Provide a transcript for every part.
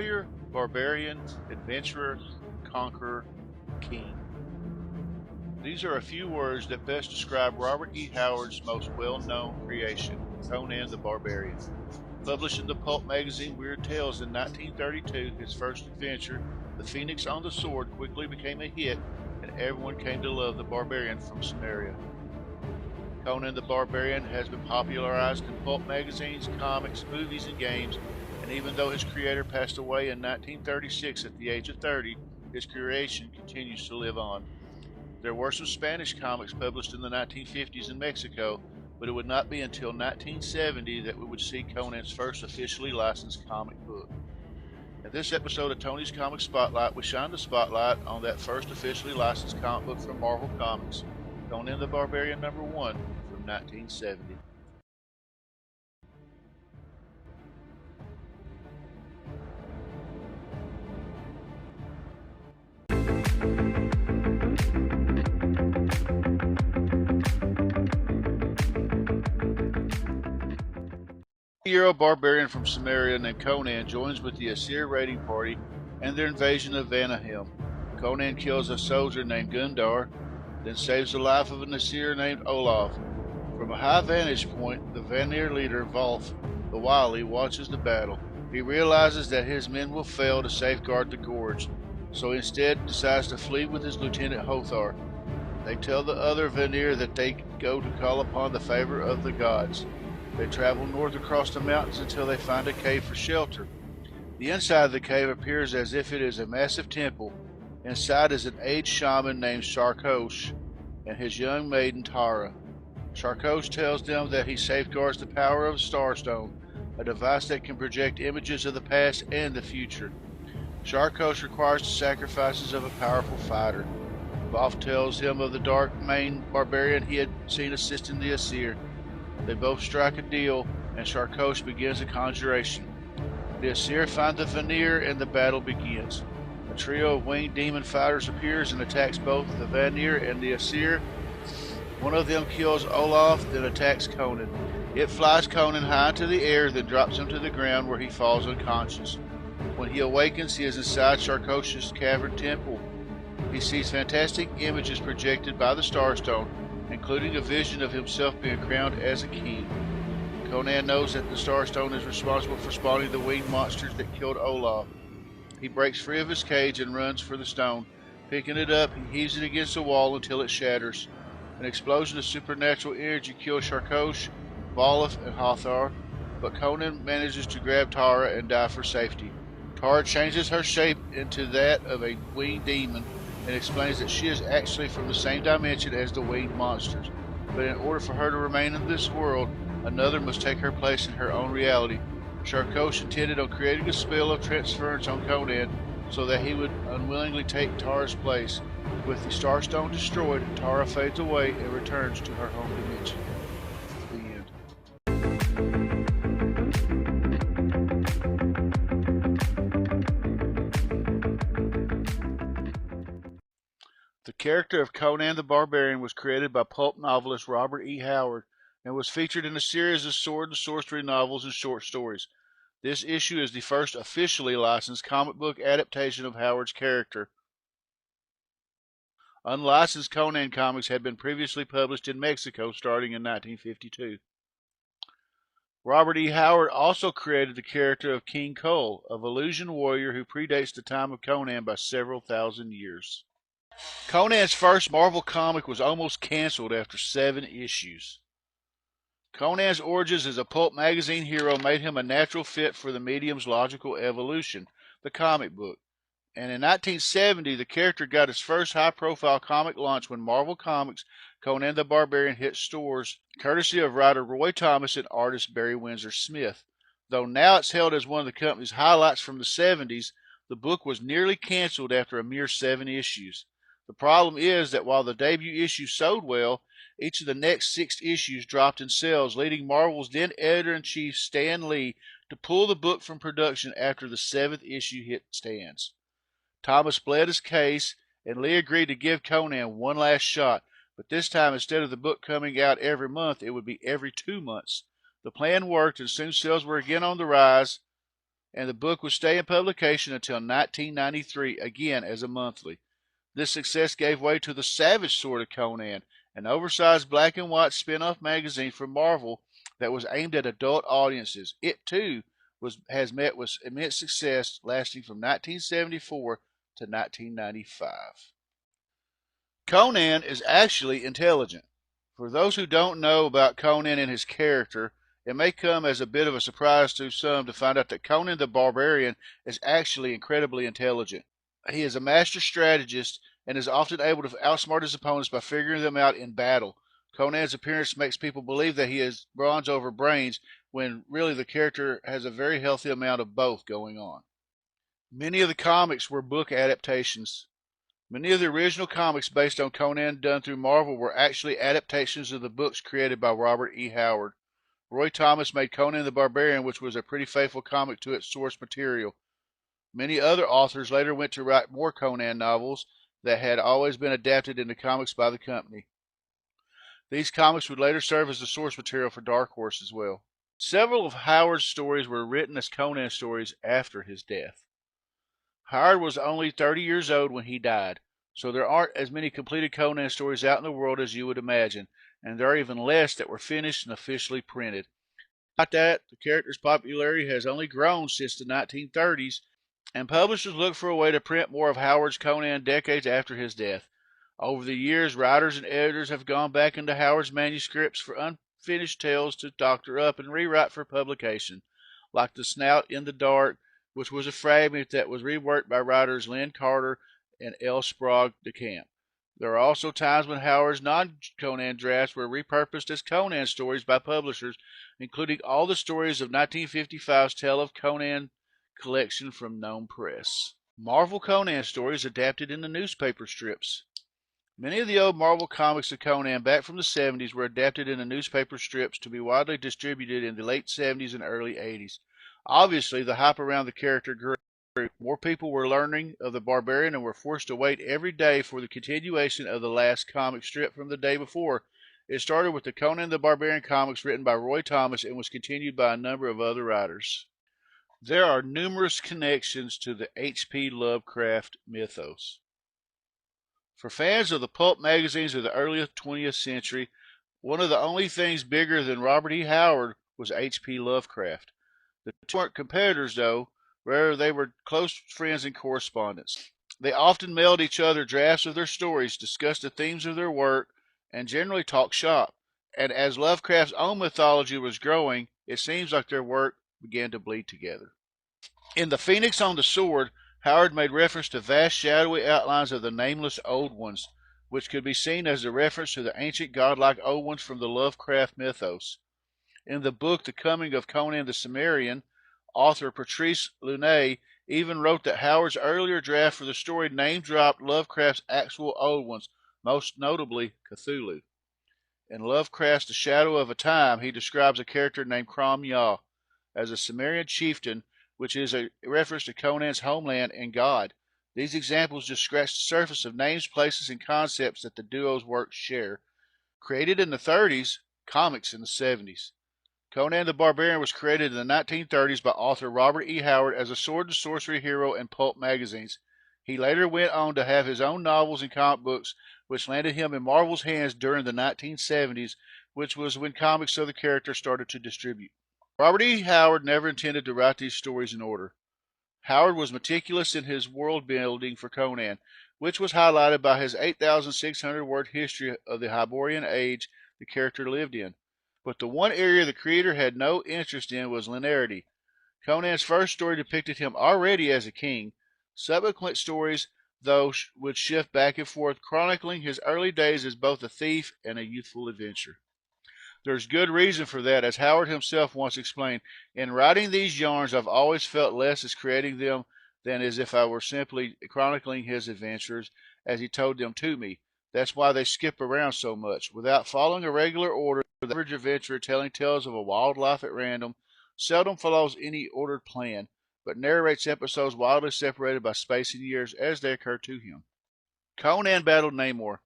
warrior, barbarian, adventurer, conqueror, king. These are a few words that best describe Robert E. Howard's most well-known creation, Conan the Barbarian. Published in the pulp magazine Weird Tales in 1932, his first adventure, The Phoenix on the Sword, quickly became a hit, and everyone came to love the barbarian from Sumeria. Conan the Barbarian has been popularized in pulp magazines, comics, movies, and games, and even though his creator passed away in 1936 at the age of 30, his creation continues to live on. There were some Spanish comics published in the 1950s in Mexico, but it would not be until 1970 that we would see Conan's first officially licensed comic book. In this episode of Tony's Comic Spotlight, we shine the spotlight on that first officially licensed comic book from Marvel Comics, Conan the Barbarian #1 from 1970. A barbarian from Sumeria named Conan joins with the Asir raiding party and their invasion of Vanaheim. Conan kills a soldier named Gundar, then saves the life of an Asir named Olaf. From a high vantage point, the Vanir leader Volf, the Wily, watches the battle. He realizes that his men will fail to safeguard the gorge, so instead decides to flee with his lieutenant Hothar. They tell the other Vanir that they go to call upon the favor of the gods. They travel north across the mountains until they find a cave for shelter. The inside of the cave appears as if it is a massive temple. Inside is an aged shaman named Sharkosh and his young maiden Tara. Sharkosh tells them that he safeguards the power of Starstone, a device that can project images of the past and the future. Sharkosh requires the sacrifices of a powerful fighter. Voth tells him of the dark maned barbarian he had seen assisting the Asir. They both strike a deal, and Sharkosh begins a conjuration. The Asir find the Vanir, and the battle begins. A trio of winged demon fighters appears and attacks both the Vanir and the Asir. One of them kills Olaf, then attacks Conan. It flies Conan high into the air, then drops him to the ground where he falls unconscious. When he awakens, he is inside Sharkosh's cavern temple. He sees fantastic images projected by the Starstone, including a vision of himself being crowned as a king. Conan knows that the Starstone is responsible for spawning the winged monsters that killed Olaf. He breaks free of his cage and runs for the stone. Picking it up, he heaves it against the wall until it shatters. An explosion of supernatural energy kills Sharkosh, Volf, and Hathor, but Conan manages to grab Tara and dive for safety. Tara changes her shape into that of a winged demon and explains that she is actually from the same dimension as the winged monsters, but in order for her to remain in this world, another must take her place in her own reality. Sharkosh intended on creating a spell of transference on Conan so that he would unwillingly take Tara's place. With the Starstone destroyed, Tara fades away and returns to her home dimension. The end. The character of Conan the Barbarian was created by pulp novelist Robert E. Howard and was featured in a series of sword and sorcery novels and short stories. This issue is the first officially licensed comic book adaptation of Howard's character. Unlicensed Conan comics had been previously published in Mexico starting in 1952. Robert E. Howard also created the character of King Cole, a Valusian warrior who predates the time of Conan by several thousand years. Conan's first Marvel comic was almost canceled after 7 issues. Conan's origins as a pulp magazine hero made him a natural fit for the medium's logical evolution, the comic book. And in 1970, the character got his first high-profile comic launch when Marvel Comics' Conan the Barbarian hit stores, courtesy of writer Roy Thomas and artist Barry Windsor Smith. Though now it's held as one of the company's highlights from the 70s, the book was nearly canceled after a mere 7 issues. The problem is that while the debut issue sold well, each of the next 6 issues dropped in sales, leading Marvel's then editor-in-chief Stan Lee to pull the book from production after the 7th issue hit stands. Thomas pled his case, and Lee agreed to give Conan one last shot, but this time instead of the book coming out every month, it would be every 2 months. The plan worked, and soon sales were again on the rise. and the book would stay in publication until 1993, again as a monthly. This success gave way to the Savage Sword of Conan, an oversized black and white spin-off magazine from Marvel that was aimed at adult audiences. It too has met with immense success, lasting from 1974 to 1995. Conan is actually intelligent. For those who don't know about Conan and his character, it may come as a bit of a surprise to some to find out that Conan the Barbarian is actually incredibly intelligent. He is a master strategist and is often able to outsmart his opponents by figuring them out in battle. Conan's appearance makes people believe that he is bronze over brains, when really the character has a very healthy amount of both going on. Many of the comics were book adaptations. Many of the original comics based on Conan done through Marvel were actually adaptations of the books created by Robert E. Howard. Roy Thomas made Conan the Barbarian, which was a pretty faithful comic to its source material. Many other authors later went to write more Conan novels that had always been adapted into comics by the company. These comics would later serve as the source material for Dark Horse as well. Several of Howard's stories were written as Conan stories after his death. Howard was only 30 years old when he died, so there aren't as many completed Conan stories out in the world as you would imagine, and there are even less that were finished and officially printed. Despite that, the character's popularity has only grown since the 1930s, and publishers looked for a way to print more of Howard's Conan decades after his death. Over the years, writers and editors have gone back into Howard's manuscripts for unfinished tales to doctor up and rewrite for publication, like The Snout in the Dark, which was a fragment that was reworked by writers Lynn Carter and L. Sprague de Camp. There are also times when Howard's non-Conan drafts were repurposed as Conan stories by publishers, including all the stories of 1955's Tale of Conan collection from Gnome Press. Marvel Conan stories adapted into newspaper strips. Many of the old Marvel comics of Conan back from the 70s were adapted into newspaper strips to be widely distributed in the late 70s and early 80s. Obviously, the hype around the character grew. More people were learning of the Barbarian and were forced to wait every day for the continuation of the last comic strip from the day before. It started with the Conan the Barbarian comics written by Roy Thomas and was continued by a number of other writers. There are numerous connections to the H.P. Lovecraft mythos. For fans of the pulp magazines of the early 20th century, one of the only things bigger than Robert E. Howard was H.P. Lovecraft. The two weren't competitors, though. Rather, they were close friends and correspondents. They often mailed each other drafts of their stories, discussed the themes of their work, and generally talked shop. And as Lovecraft's own mythology was growing, it seems like their work began to bleed together. In The Phoenix on the Sword, Howard made reference to vast shadowy outlines of the nameless Old Ones, which could be seen as a reference to the ancient godlike Old Ones from the Lovecraft mythos. In the book The Coming of Conan the Cimmerian, author Patrice Lunay even wrote that Howard's earlier draft for the story name-dropped Lovecraft's actual Old Ones, most notably Cthulhu. In Lovecraft's The Shadow of a Time, he describes a character named Crom Yaw as a Cimmerian chieftain, which is a reference to Conan's homeland and god. These examples just scratch the surface of names, places, and concepts that the duo's works share. Created in the 30s, comics in the 70s. Conan the Barbarian was created in the 1930s by author Robert E. Howard as a sword and sorcery hero in pulp magazines. He later went on to have his own novels and comic books, which landed him in Marvel's hands during the 1970s, which was when comics of the character started to distribute. Robert E. Howard never intended to write these stories in order. Howard was meticulous in his world building for Conan, which was highlighted by his 8,600-word history of the Hyborian age the character lived in. But the one area the creator had no interest in was linearity. Conan's first story depicted him already as a king. Subsequent stories, though, would shift back and forth, chronicling his early days as both a thief and a youthful adventurer. There's good reason for that, as Howard himself once explained. In writing these yarns, I've always felt less as creating them than as if I were simply chronicling his adventures as he told them to me. That's why they skip around so much. Without following a regular order, the average adventurer telling tales of a wild life at random seldom follows any ordered plan, but narrates episodes wildly separated by space and years as they occur to him. Conan battled Namor.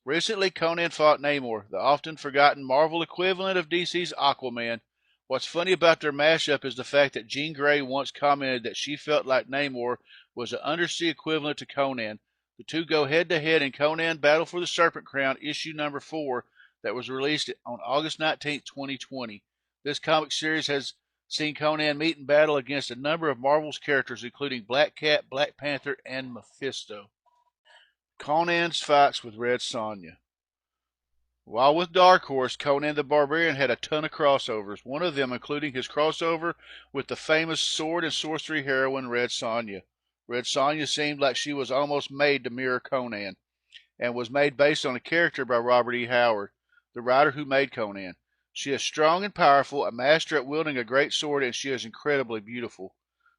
Recently, Conan fought Namor, the often forgotten Marvel equivalent of DC's Aquaman. What's funny about their mashup is the fact that Jean Grey once commented that she felt like Namor was an undersea equivalent to Conan. The two go head to head in Conan Battle for the Serpent Crown, issue number 4, that was released on August 19, 2020. This comic series has seen Conan meet in battle against a number of Marvel's characters, including Black Cat, Black Panther, and Mephisto. Conan's fights with Red Sonja. While with Dark Horse, Conan the Barbarian had a ton of crossovers, one of them including his crossover with the famous sword and sorcery heroine Red Sonja. Red Sonja seemed like she was almost made to mirror Conan, and was made based on a character by Robert E. Howard, the writer who made Conan. She is strong and powerful, a master at wielding a great sword, and she is incredibly beautiful.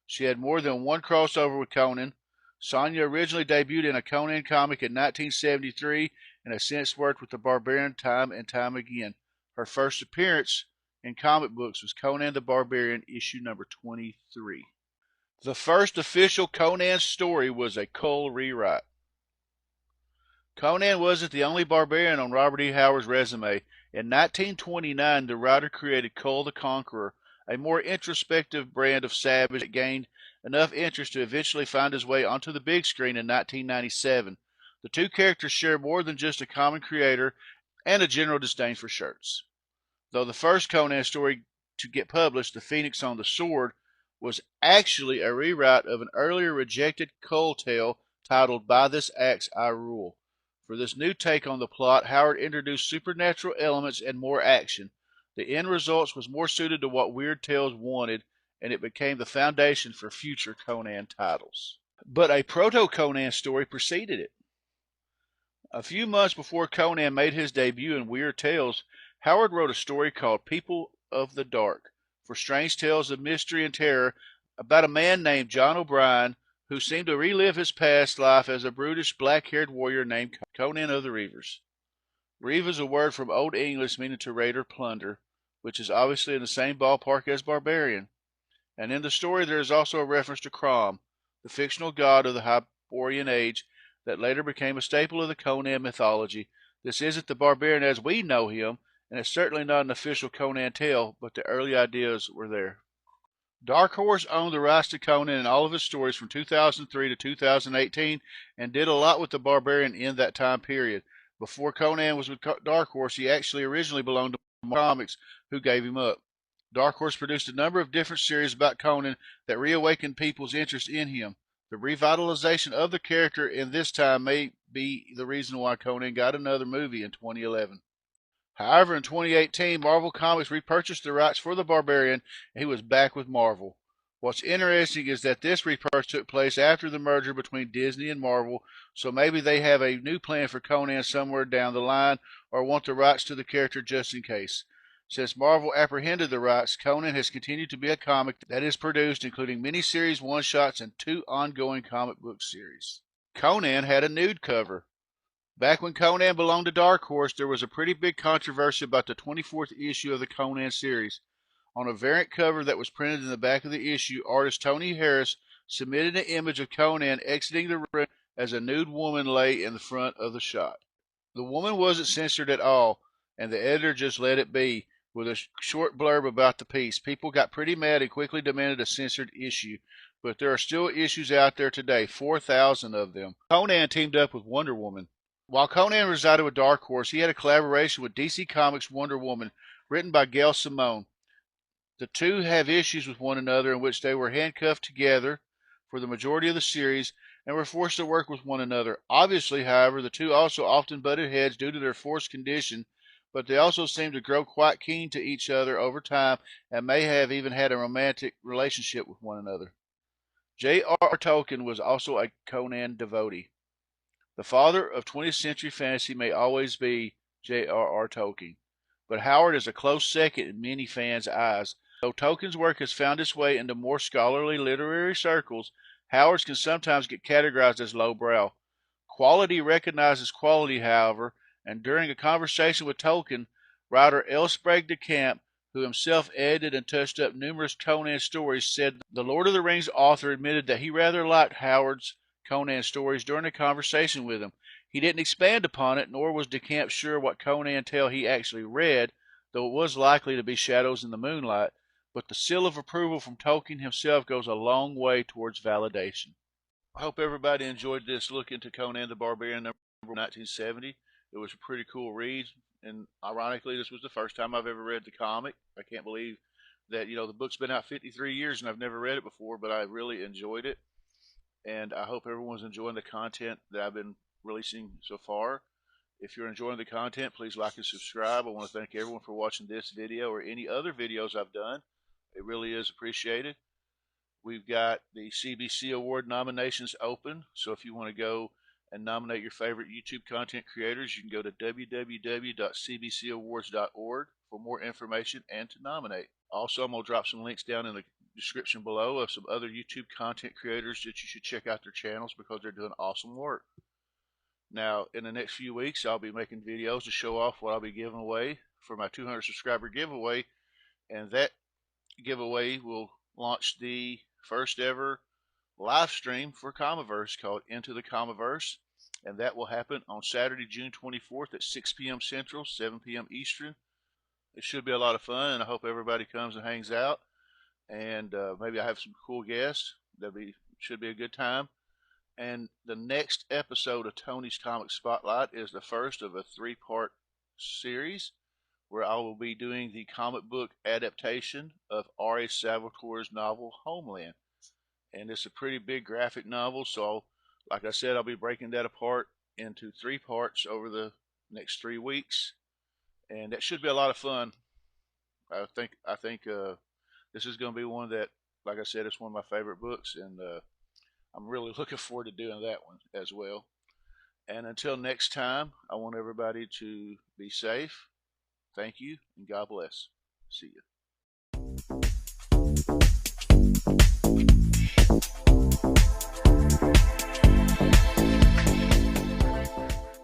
She had more than one crossover with Conan. Sonja originally debuted in a Conan comic in 1973 and has since worked with the Barbarian time and time again. Her first appearance in comic books was Conan the Barbarian, issue number 23. The first official Conan story was a Kull rewrite. Conan wasn't the only barbarian on Robert E. Howard's resume. In 1929, the writer created Kull the Conqueror, a more introspective brand of savage that gained enough interest to eventually find his way onto the big screen in 1997. The two characters share more than just a common creator and a general disdain for shirts. Though the first Conan story to get published, The Phoenix on the Sword, was actually a rewrite of an earlier rejected Kull tale titled By This Axe I Rule. For this new take on the plot, Howard introduced supernatural elements and more action. The end result was more suited to what Weird Tales wanted, and it became the foundation for future Conan titles. But a proto-Conan story preceded it. A few months before Conan made his debut in Weird Tales, Howard wrote a story called People of the Dark for Strange Tales of Mystery and Terror about a man named John O'Brien who seemed to relive his past life as a brutish black-haired warrior named Conan of the Reavers. Reave is a word from Old English meaning to raid or plunder, which is obviously in the same ballpark as barbarian. And in the story there is also a reference to Crom, the fictional god of the Hyborian age that later became a staple of the Conan mythology. This isn't the barbarian as we know him, and it's certainly not an official Conan tale, but the early ideas were there. Dark Horse owned the rights to Conan and all of his stories from 2003 to 2018 and did a lot with the Barbarian in that time period. Before Conan was with Dark Horse, he actually originally belonged to Marvel Comics, who gave him up. Dark Horse produced a number of different series about Conan that reawakened people's interest in him. The revitalization of the character in this time may be the reason why Conan got another movie in 2011. However, in 2018, Marvel Comics repurchased the rights for the Barbarian, and he was back with Marvel. What's interesting is that this repurchase took place after the merger between Disney and Marvel, so maybe they have a new plan for Conan somewhere down the line, or want the rights to the character just in case. Since Marvel apprehended the rights, Conan has continued to be a comic that is produced, including miniseries, one-shots, and 2 ongoing comic book series. Conan had a nude cover. Back when Conan belonged to Dark Horse, there was a pretty big controversy about the 24th issue of the Conan series. On a variant cover that was printed in the back of the issue, artist Tony Harris submitted an image of Conan exiting the room as a nude woman lay in the front of the shot. The woman wasn't censored at all, and the editor just let it be, with a short blurb about the piece. People got pretty mad and quickly demanded a censored issue, but there are still issues out there today, 4,000 of them. Conan teamed up with Wonder Woman. While Conan resided with Dark Horse, he had a collaboration with DC Comics' Wonder Woman, written by Gail Simone. The two have issues with one another in which they were handcuffed together for the majority of the series and were forced to work with one another. Obviously, however, the two also often butted heads due to their forced condition, but they also seemed to grow quite keen to each other over time and may have even had a romantic relationship with one another. J.R.R. Tolkien was also a Conan devotee. The father of 20th century fantasy may always be J.R.R. Tolkien, but Howard is a close second in many fans' eyes. Though Tolkien's work has found its way into more scholarly literary circles, Howard's can sometimes get categorized as lowbrow. Quality recognizes quality, however, and during a conversation with Tolkien, writer L. Sprague de Camp, who himself edited and touched up numerous Conan stories, said the Lord of the Rings author admitted that he rather liked Howard's Conan stories during a conversation with him. He didn't expand upon it, nor was DeCamp sure what Conan tale he actually read, though it was likely to be Shadows in the Moonlight. but the seal of approval from Tolkien himself goes a long way towards validation. I hope everybody enjoyed this look into Conan the Barbarian number 1970. It was a pretty cool read, and ironically, this was the first time I've ever read the comic. I can't believe that the book's been out 53 years and I've never read it before, but I really enjoyed it, and I hope everyone's enjoying the content that I've been releasing so far. If you're enjoying the content, please like and subscribe. I want to thank everyone for watching this video or any other videos I've done. It really is appreciated. We've got the CBC Award nominations open, so if you want to go and nominate your favorite YouTube content creators, you can go to www.cbcawards.org for more information and to nominate. Also, I'm going to drop some links down in the description below of some other YouTube content creators that you should check out their channels because they're doing awesome work. Now, in the next few weeks, I'll be making videos to show off what I'll be giving away for my 200 subscriber giveaway, and that giveaway will launch the first ever live stream for Comiverse called Into the Comiverse, and that will happen on Saturday, June 24th at 6 p.m. Central, 7 p.m. Eastern. It should be a lot of fun, and I hope everybody comes and hangs out, and maybe I have some cool guests. Should be a good time. And the next episode of Tony's Comic Spotlight is the first of a three-part series where I will be doing the comic book adaptation of R.A. Salvatore's novel Homeland. And it's a pretty big graphic novel, so like I said, I'll be breaking that apart into three parts over the next 3 weeks, and that should be a lot of fun. I think this is going to be one that, like I said, it's one of my favorite books, and I'm really looking forward to doing that one as well. And until next time, I want everybody to be safe. Thank you, and God bless. See you.